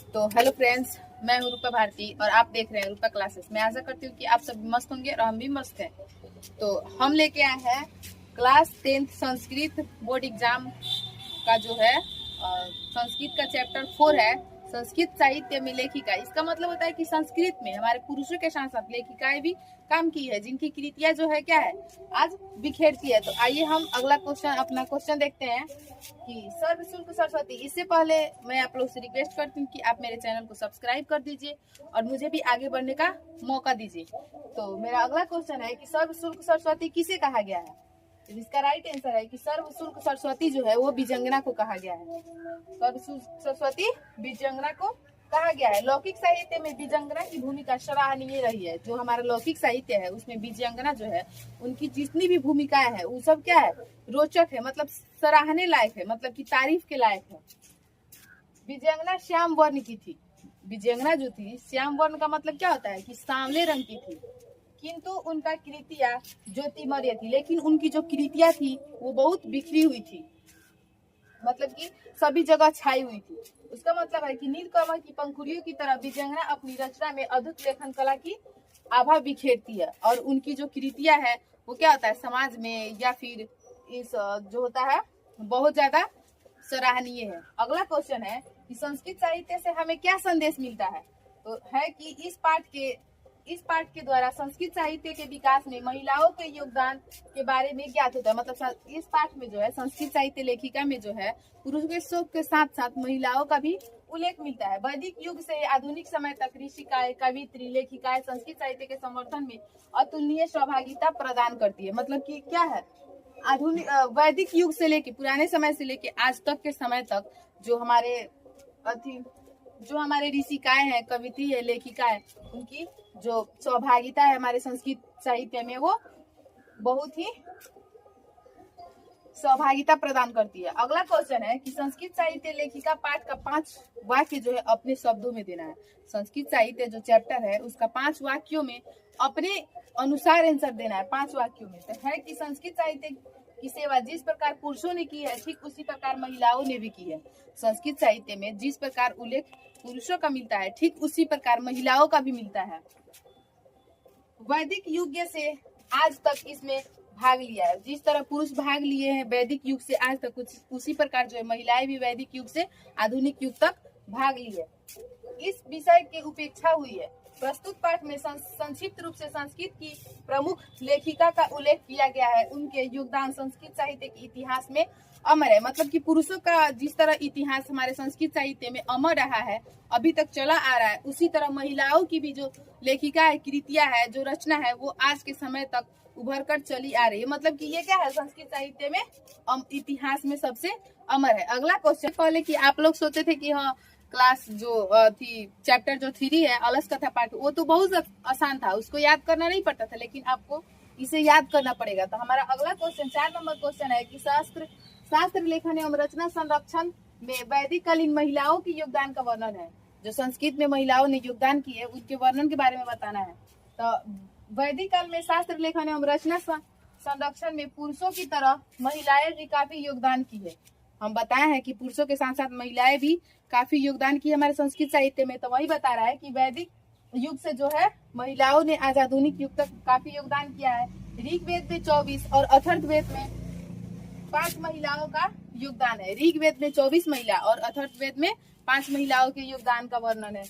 तो hello friends, मैं हूँ रूपा भारती और आप देख रहे हैं रूपा क्लासेस। मैं आशा करती हूँ कि आप सब मस्त होंगे और हम भी मस्त हैं। तो हम लेके आए हैं class 10th Sanskrit board exam का जो है संस्कृत का चैप्टर 4 है, संस्कृत साहित्य में लेखिका। इसका मतलब होता है कि संस्कृत में हमारे पुरुषों के साथ साथ लेखिकाएं भी काम की है, जिनकी कृतियां जो है क्या है आज बिखेरती है। तो आइए हम अगला अपना क्वेश्चन देखते हैं कि सर्वशुल्क सरस्वती। इससे पहले मैं आप लोग से रिक्वेस्ट करती हूँ कि आप मेरे चैनल को सब्सक्राइब कर दीजिए और मुझे भी आगे बढ़ने का मौका दीजिए। तो मेरा अगला क्वेश्चन है कि सर्वशुल्क सरस्वती किसे कहा गया है। तो इसका राइट आंसर है कि सर्वशुल्क सरस्वती जो है वो बीजंगना को कहा गया है। सर्वशुल्क सरस्वती बीजंगना को कहा गया है। लौकिक साहित्य में बीजंगना की भूमिका सराहनीय रही है। जो हमारा लौकिक साहित्य है उसमें बीजंगना जो है उनकी जितनी भी भूमिकाएं है वो सब क्या है, रोचक है, मतलब सराहने लायक है, मतलब कि तारीफ के लायक है। बीजंगना श्याम वर्ण की थी। बीजंगना जो थी श्याम वर्ण का मतलब क्या होता है कि सांवले रंग की थी, किंतु उनका कृतियां ज्योतिमय थी। लेकिन उनकी जो कृतियां थी वो बहुत बिखरी हुई थी, मतलब कि सभी जगह छाई हुई थी। उसका मतलब है कि नीलकमल की पंखुड़ियों की तरह बीजंगना अपनी रचना में अद्भुत लेखन कला की आभा बिखेरती है। और उनकी जो कृतियां है वो क्या होता है, समाज में या फिर इस जो होता है बहुत ज्यादा सराहनीय है। अगला क्वेश्चन है कि संस्कृत साहित्य से हमें क्या संदेश मिलता है। तो है कि इस पाठ के द्वारा संस्कृत साहित्य के विकास में महिलाओं के योगदान के बारे में ज्ञात होता है। मतलब इस पाठ में जो है संस्कृत साहित्य लेखिका में जो है पुरुषों के साथ साथ महिलाओं का भी उल्लेख मिलता है। वैदिक युग से आधुनिक समय तक ऋषिकाएं, कवित्री, लेखिकाएं संस्कृत साहित्य के समर्थन में अतुलनीय सहभागिता प्रदान करती है। मतलब कि क्या है, आधुनिक वैदिक युग से लेके पुराने समय से लेके आज तक के समय तक जो हमारे ऋषिकाएं हैं, कवित्री है, लेखिका है, उनकी जो सहभागिता है हमारे संस्कृत साहित्य में वो बहुत ही सहभागिता प्रदान करती है। अगला क्वेश्चन है कि संस्कृत साहित्य लेखिका पाठ का 5 वाक्य जो है अपने शब्दों में देना है। संस्कृत साहित्य जो चैप्टर है उसका 5 वाक्यों में अपने अनुसार आंसर देना है। 5 वाक्यों में तो है कि संस्कृत साहित्य की सेवा जिस प्रकार पुरुषों ने की है ठीक उसी प्रकार महिलाओं ने भी की है। संस्कृत साहित्य में जिस प्रकार उल्लेख पुरुषों का मिलता है ठीक उसी प्रकार महिलाओं का भी मिलता है। वैदिक युग से आज तक इसमें भाग लिया है। जिस तरह पुरुष भाग लिए हैं वैदिक युग से आज तक, कुछ उसी प्रकार जो है महिलाएं भी वैदिक युग से आधुनिक युग तक भाग ली है। इस विषय की उपेक्षा हुई है। प्रस्तुत पाठ में संक्षिप्त रूप से संस्कृत की प्रमुख लेखिका का उल्लेख किया गया है। उनके योगदान संस्कृत साहित्य के इतिहास में अमर है। मतलब कि पुरुषों का जिस तरह इतिहास हमारे संस्कृत साहित्य में अमर रहा है, अभी तक चला आ रहा है, उसी तरह महिलाओं की भी जो लेखिका है, कृतियां है, जो रचना है वो आज के समय तक उभर कर चली आ रही है। मतलब कि ये क्या है, संस्कृत साहित्य में इतिहास में सबसे अमर है। अगला क्वेश्चन पहले कि आप लोग सोचे थे कि हाँ क्लास जो थी चैप्टर जो 3 है अलस कथा पाठ, वो तो बहुत आसान था, उसको याद करना नहीं पड़ता था, लेकिन आपको इसे याद करना पड़ेगा। तो हमारा अगला क्वेश्चन 4 नंबर क्वेश्चन है कि शास्त्र लेखन एवं रचना संरक्षण में वैदिक कालीन महिलाओं की योगदान का वर्णन है। जो संस्कृत में महिलाओं ने योगदान किए उनके वर्णन के बारे में बताना है। तो वैदिक काल में शास्त्र लेखन एवं रचना संरक्षण में पुरुषों की तरह महिलाएं भी काफी योगदान की है। हम बताए हैं कि पुरुषों के साथ साथ महिलाएं भी काफी योगदान की हमारे संस्कृत साहित्य में। तो वही बता रहा है कि वैदिक युग से जो है महिलाओं ने आज आधुनिक युग तक काफी योगदान किया है। ऋग्वेद में 24 और अथर्ववेद में 5 महिलाओं का योगदान है। ऋग्वेद में 24 महिला और अथर्ववेद में 5 महिलाओं के योगदान का वर्णन है।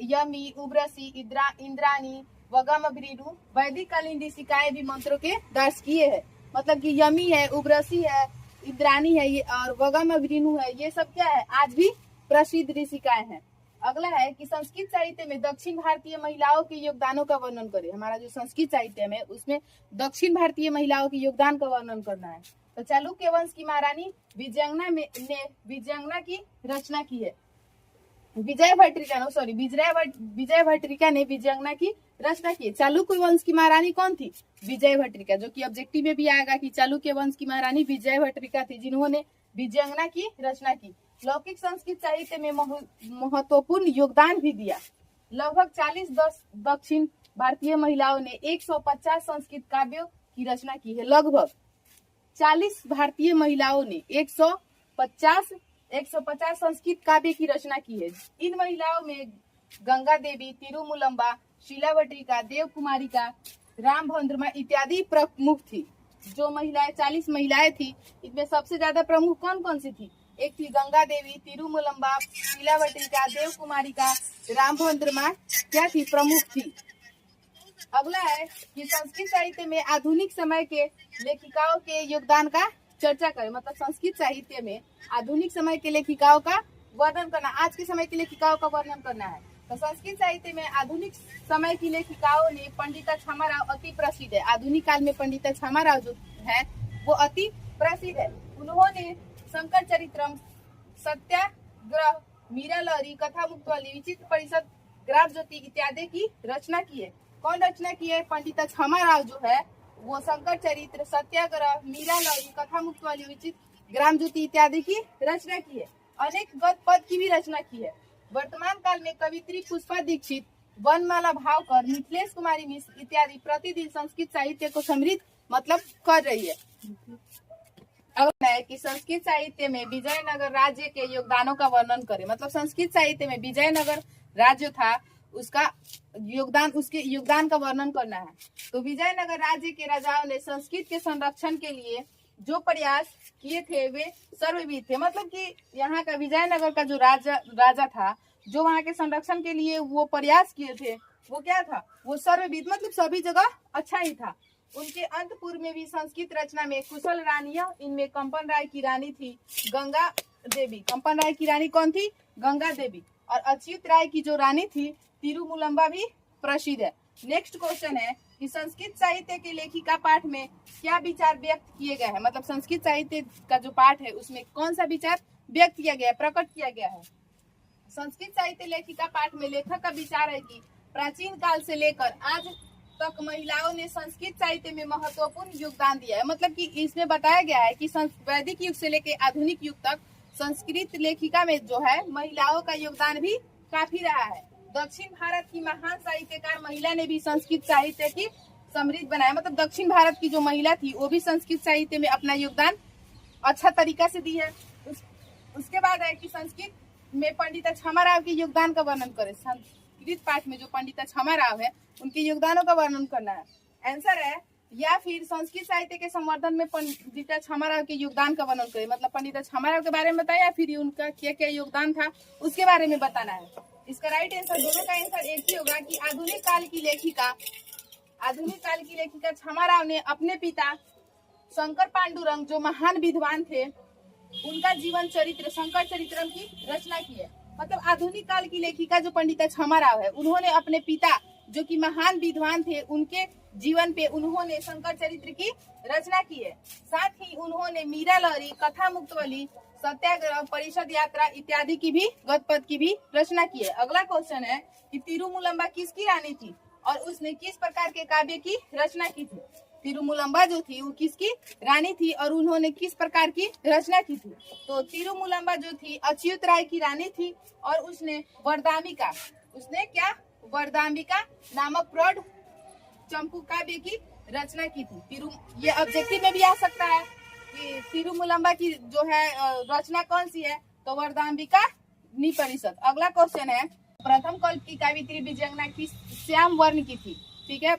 यमी, उब्रसी, इंद्राणी, वगम, भृगु वैदिक कालीन ऋषिकाएं भी मंत्रों के दास किए हैं। मतलब कि यमी है, उब्रसी है, इंद्राणी है ये और वगम भृगु है, ये सब क्या है आज भी प्रसिद्ध ऋषिकाएं हैं। अगला है कि संस्कृत साहित्य में दक्षिण भारतीय महिलाओं के योगदानों का वर्णन करें। हमारा जो संस्कृत साहित्य में उसमें दक्षिण भारतीय महिलाओं के योगदान का वर्णन करना है। तो चालुक्य वंश की महारानी विजयंगना ने विजयंगना की रचना की है। विजय भट्टिका ने विजयंगना की रचना की है। चालुक्य वंश की महारानी कौन थी? विजय भट्टिका, जो कि ऑब्जेक्टिव में भी आएगा कि चालुक्य वंश की महारानी विजय भट्टिका थी जिन्होंने विजयंगना की रचना की। लौकिक संस्कृत साहित्य में महत्वपूर्ण योगदान भी दिया। लगभग 40 दक्षिण भारतीय महिलाओं ने 150 संस्कृत काव्यों की रचना की है। लगभग 40 भारतीय महिलाओं ने 150 150 संस्कृत काव्य की रचना की है। इन महिलाओं में गंगा देवी, तिरुमुलम्बा, शीलावटिका, देव कुमारिका, रामभद्रमा इत्यादि प्रमुख थी। जो महिलाएं 40 महिलाएं थी, इनमें सबसे ज्यादा प्रमुख कौन कौन सी थी? एक थी गंगा देवी, तिरुमुलम्बा, शीलावटिका, देव कुमारिका, रामभद्रमा क्या थी? प्रमुख थी। अगला है कि संस्कृत साहित्य में आधुनिक समय के लेखिकाओं के योगदान का चर्चा करें। मतलब संस्कृत साहित्य में आधुनिक समय के लेखिकाओं का वर्णन करना, आज के समय के लेखिकाओं का वर्णन करना है। तो संस्कृत साहित्य में आधुनिक समय की लेखिकाओं ने पंडिता छमाराव अति प्रसिद्ध है। आधुनिक काल में पंडिता छमाराव जो है वो अति प्रसिद्ध है। उन्होंने शंकर चरित्रम, सत्याग्रह, मीरा लहरी, कथा मुक्तवली, विचित्र परिषद, ग्राम ज्योति इत्यादि की रचना की है। कौन रचना की है? पंडिता छमाराव जो है वो शंकर चरित्र, सत्याग्रह, मीरा लहरी, कथा मुक्तवली, विचित्र, ग्राम ज्योति इत्यादि की रचना की है। अनेक गद्य पद की भी रचना की है। वर्तमान काल में कवित्री पुष्पा दीक्षित, वनमाला भावकर, मिथिलेश कुमारी मिश्र इत्यादि प्रतिदिन संस्कृत साहित्य को समृद्ध मतलब कर रही है। अगला है कि संस्कृत साहित्य में विजयनगर राज्य के योगदानों का वर्णन करें। मतलब संस्कृत साहित्य में विजयनगर राज्य था, उसका योगदान, उसके योगदान का वर्णन करना है। तो विजयनगर राज्य के राजाओं ने संस्कृत के संरक्षण के लिए जो प्रयास किए थे वे सर्वविदित थे। मतलब कि यहाँ का विजयनगर का जो राजा था, जो वहाँ के संरक्षण के लिए वो प्रयास किए थे, वो क्या था? वो सर्वविदित, मतलब सभी जगह अच्छा ही था। उनके अंतपुर में भी संस्कृत रचना में कुशल रानियां, इनमें कंपन राय की रानी थी गंगा देवी। कंपन राय की रानी कौन थी? गंगा देवी। और अच्युत राय की जो रानी थी तिरुमुलम्बा भी प्रसिद्ध है। नेक्स्ट क्वेश्चन है कि संस्कृत साहित्य के लेखिका पाठ में क्या विचार व्यक्त किए गए हैं। मतलब संस्कृत साहित्य का जो पाठ है उसमें कौन सा विचार व्यक्त किया गया है, प्रकट किया गया है? संस्कृत साहित्य लेखिका पाठ में लेखक का विचार है कि प्राचीन काल से लेकर आज तक महिलाओं ने संस्कृत साहित्य में महत्वपूर्ण योगदान दिया है। मतलब कि इसमें बताया गया है कि वैदिक युग से लेकर आधुनिक युग तक संस्कृत लेखिका में जो है महिलाओं का योगदान भी काफी रहा है। दक्षिण भारत की महान साहित्यकार महिला ने भी संस्कृत साहित्य की समृद्ध बनाया। मतलब दक्षिण भारत की जो महिला थी वो भी संस्कृत साहित्य में अपना योगदान अच्छा तरीका से दी है। उसके बाद है कि संस्कृत में पंडिता छमाराव के योगदान का वर्णन करें। संस्कृत पाठ में जो पंडिता छमाराव है उनके योगदानों का वर्णन करना है। आंसर है या फिर संस्कृत साहित्य के संवर्धन में पंडिता छमाराव के योगदान का वर्णन करें। मतलब पंडिता छमाराव के बारे में बताया या फिर उनका क्या क्या योगदान था उसके बारे में बताना है। इसका राइट आंसर, दोनों का आंसर एक ही होगा कि आधुनिक काल की लेखिका छमाराव ने अपने पिता शंकर पांडुरंग जो महान विद्वान थे उनका जीवन चरित्र शंकर चरित्रम की रचना की है। मतलब आधुनिक काल की लेखिका जो पंडिता छमाराव है उन्होंने अपने पिता जो कि महान विद्वान थे उनके जीवन पे उन्होंने शंकर चरित्र की रचना की है। साथ ही उन्होंने मीरा लहरी, कथा मुक्तवली, सत्याग्रह, परिषद यात्रा इत्यादि की भी गद्य पद की भी रचना की है। अगला क्वेश्चन है कि तिरुमुलम्बा किसकी रानी थी और उसने किस प्रकार के काव्य की रचना की थी। तिरुमुलम्बा जो थी वो किसकी रानी थी और उन्होंने किस प्रकार की रचना की थी। तो तिरुमुलम्बा जो थी अच्युत राय की रानी थी और उसने वरदाम्बिका नामक प्रौढ़ चंपू काव्य की रचना की थी। ये ऑब्जेक्टिव में भी आ सकता है कि तिरुमुलम्बा की जो है रचना कौन सी है, तो वरदाम्बिका निपरिषद। अगला क्वेश्चन है प्रथम कल्प की कावित्री विजयंगना किस श्याम वर्ण की थी। ठीक है,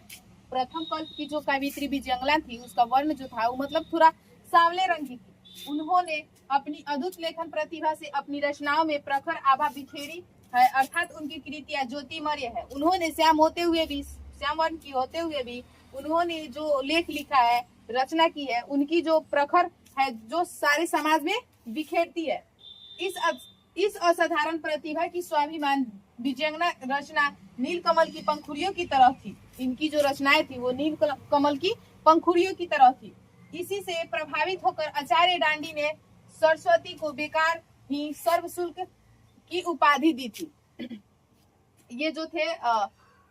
प्रथम कल्प की जो कावित्री विजयंगना थी उसका वर्ण जो था वो मतलब थोड़ा सांवले रंग की थी। उन्होंने अपनी अद्भुत लेखन प्रतिभा से अपनी रचनाओं में प्रखर आभा बिखेरी है, अर्थात उनकी कृतियां ज्योतिमय है। उन्होंने श्याम वर्ण की होते हुए भी उन्होंने जो लेख लिखा है, रचना की है, उनकी जो प्रखर है जो सारे समाज में बिखेरती है। इस असाधारण प्रतिभा की स्वाभिमान विजयंगना रचना नीलकमल की पंखुड़ियों की तरह थी। इनकी जो रचनाएं थी वो नील कमल की पंखुड़ियों की तरह थी। इसी से प्रभावित होकर आचार्य डांडी ने सरस्वती को बेकार ही सर्वशुल्क की उपाधि दी थी। ये जो थे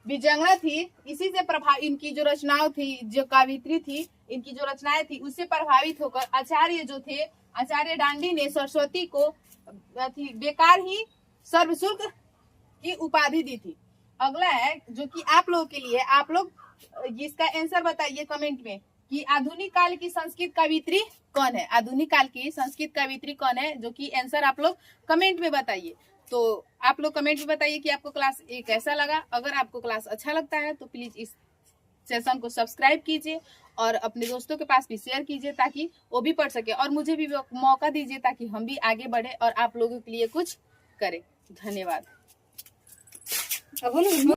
विजयंगना थी, इसी से इनकी जो रचनाएं थी, जो कावित्री थी, इनकी जो रचनाएं थी उससे प्रभावित होकर आचार्य डांडी ने सरस्वती को बेकार ही सर्वशुल्क की उपाधि दी थी। अगला है जो कि आप लोगों के लिए, आप लोग इसका आंसर बताइए कमेंट में कि आधुनिक काल की संस्कृत कवियत्री कौन है, आधुनिक काल की संस्कृत कवियत्री कौन है, जो कि आंसर आप लोग कमेंट में बताइए। तो आप लोग कमेंट में बताइए कि आपको क्लास कैसा लगा। अगर आपको क्लास अच्छा लगता है तो प्लीज इस सेशन को सब्सक्राइब कीजिए और अपने दोस्तों के पास भी शेयर कीजिए ताकि वो भी पढ़ सके, और मुझे भी मौका दीजिए ताकि हम भी आगे बढ़े और आप लोगों के लिए कुछ करें। धन्यवाद।